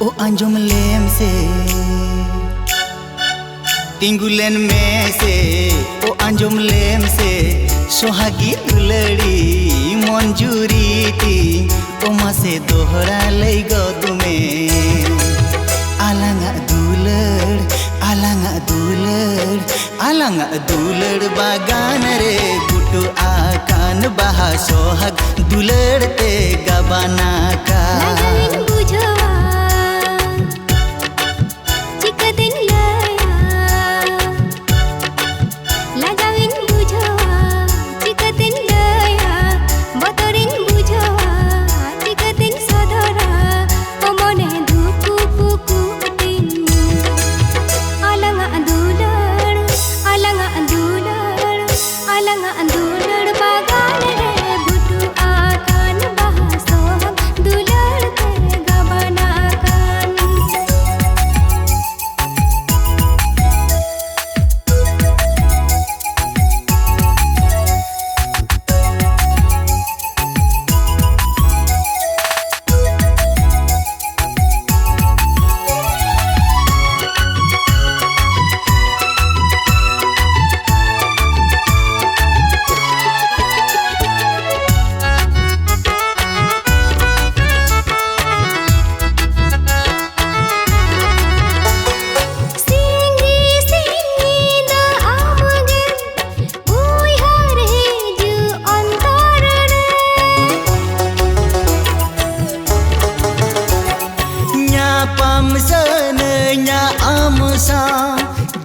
ओ अंजुम लेम से टिंगुलेन में से ओ अंजुम लेम से सोहागी दुलड़ी मंजूरी ती ओ मासे दोहरा लई गो तुम्हें आलांगा दुलड़ बागान रे गुटू आकान बहा सोहाग दुलड़ते गबाना का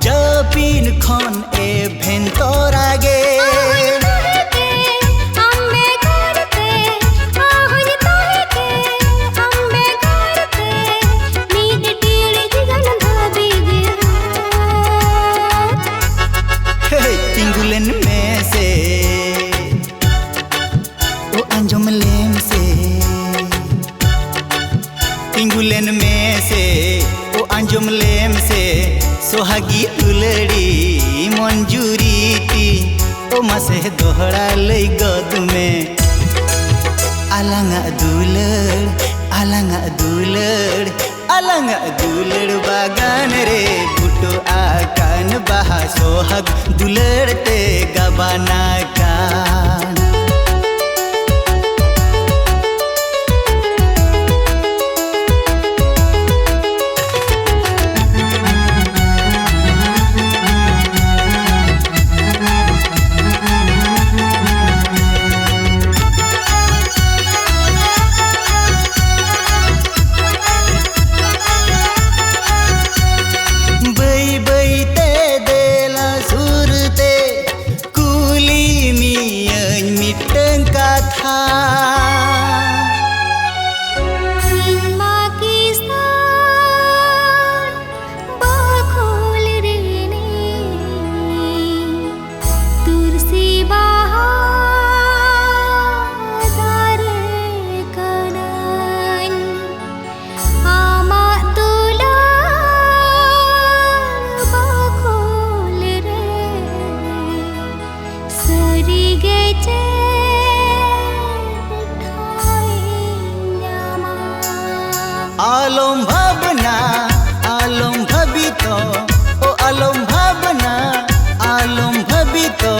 जपिन खन ए भेंतरागे टिंगुलेन में से ओ अंजुम लेम से टिंगुलेन में से ओ अंजुम लेम से सोहागी दुलड़ी मंजूरी ती ओ मासे दोहरा लई गो तुम्हें आलांगा दुलड़ बागान रे गुटू आकान बहा सोहाग दुलड़ते गबाना का आलम भाबना ओ आलम भाबना आलम भबितो